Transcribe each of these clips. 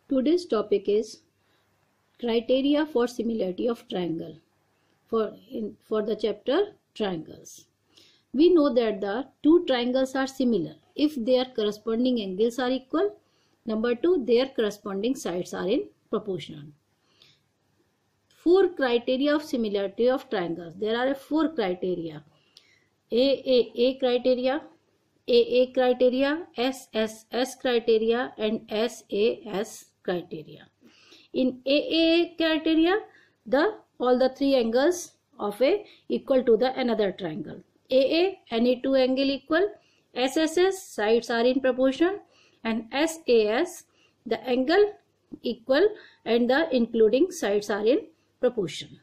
Today's topic is criteria for similarity of triangle for the chapter triangles. We know that the two triangles are similar if their corresponding angles are equal. Number two, their corresponding sides are in proportional. Four criteria of similarity of triangles. There are four criteria: AAA criteria, AA criteria, SSS criteria, and SAS criteria. In AAA criteria, all the three angles of a equal to the another triangle. AA, any two angle equal. SSS, sides are in proportion. And SAS, the angle equal and the including sides are in proportion.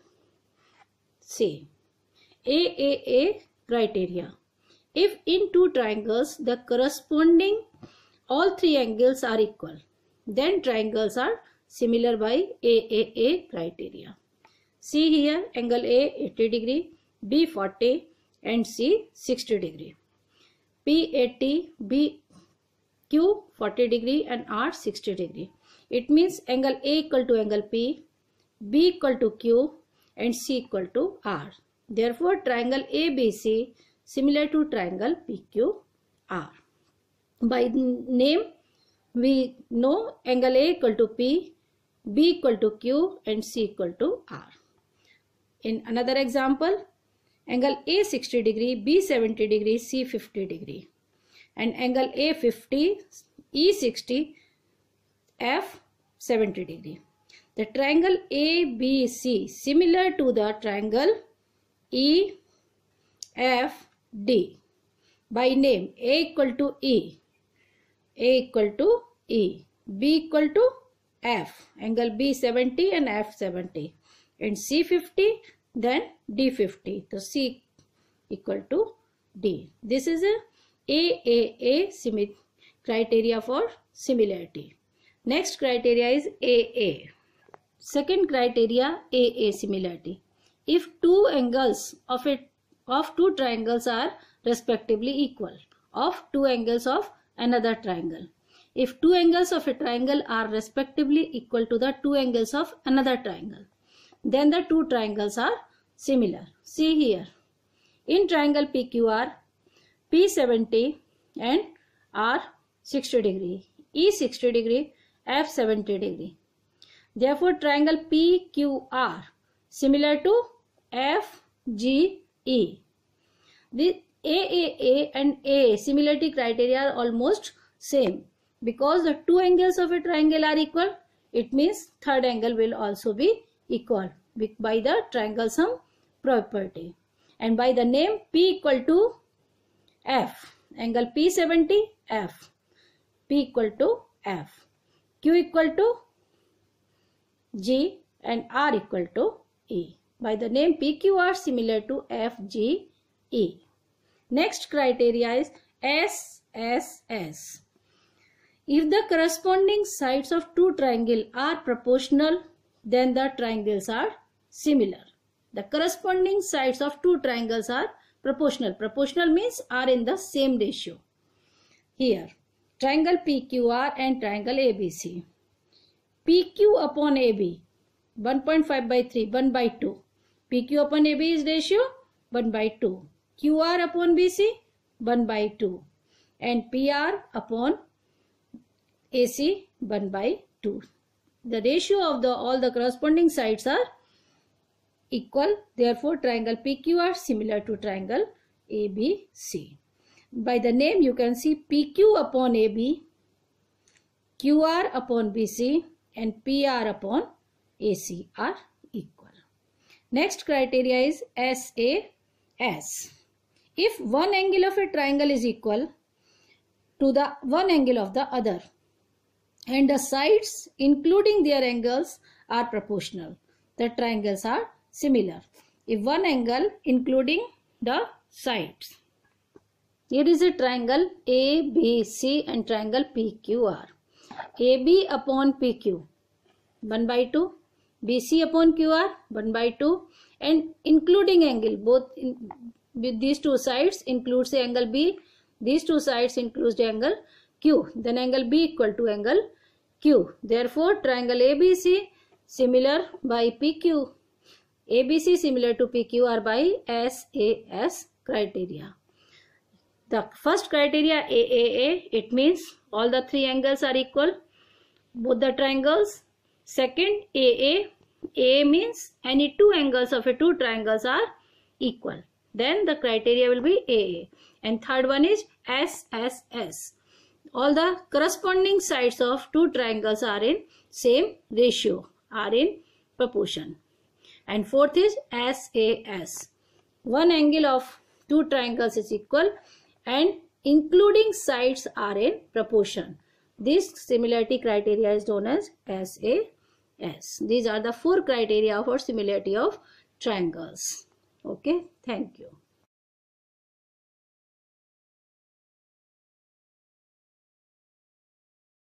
See, AAA criteria. If in two triangles the corresponding all three angles are equal, then triangles are similar by AAA criteria. See here, angle A 80 degree, B 40 and C 60 degree. P 80, B Q 40 degree and R 60 degree. It means angle A equal to angle P, B equal to Q and C equal to R. Therefore, triangle ABC similar to triangle PQR. By name, we know angle A equal to P, B equal to Q and C equal to R. In another example, angle A 60 degree, B 70 degree, C 50 degree. And angle A 50, E 60, F 70 degree. The triangle ABC similar to the triangle EFD. By name, A equal to E, A equal to E, B equal to F, angle B 70 and F 70, and C 50, then D 50. So C equal to D. This is a AAA criteria for similarity. Next criteria is AA. Second criteria, AA similarity. If two angles of two triangles are respectively equal of two angles of another triangle. If two angles of a triangle are respectively equal to the two angles of another triangle, then the two triangles are similar. See here. In triangle PQR, P 70 and R 60 degree, E 60 degree, F 70 degree. Therefore, triangle PQR similar to FGE. The AAA and AA similarity criteria are almost same. Because the two angles of a triangle are equal, it means third angle will also be equal by the triangle sum property. And by the name, P equal to F, angle P70, F, P equal to F, Q equal to G and R equal to E. By the name, PQR similar to FGE. Next criteria is SSS. If the corresponding sides of two triangles are proportional, then the triangles are similar. The corresponding sides of two triangles are proportional. Proportional means are in the same ratio. Here, triangle PQR and triangle ABC. PQ upon AB, 1.5 by 3, 1 by 2. PQ upon AB is ratio 1 by 2. QR upon BC, 1 by 2. And PR upon AC, 1 by 2. The ratio of all the corresponding sides are equal. Therefore, triangle PQR similar to triangle ABC. By the name, you can see PQ upon AB, QR upon BC and PR upon AC are equal. Next criteria is SAS. If one angle of a triangle is equal to the one angle of the other, and the sides including their angles are proportional, the triangles are similar. If one angle including the sides. Here is a triangle ABC and triangle PQR. AB upon PQ, 1 by 2. BC upon QR, 1 by 2. And including angle, both with these two sides includes the angle B. These two sides includes the angle Q. Then angle B equal to angle Q. Therefore, triangle ABC similar by PQ. ABC similar to PQ are by SAS criteria. The first criteria AAA, it means all the three angles are equal, both the triangles. Second AA means any two angles of a two triangles are equal. Then the criteria will be AA. And third one is SSS. All the corresponding sides of two triangles are in same ratio, are in proportion. And fourth is SAS. One angle of two triangles is equal and including sides are in proportion. This similarity criteria is known as SAS. These are the four criteria for similarity of triangles. Okay, thank you.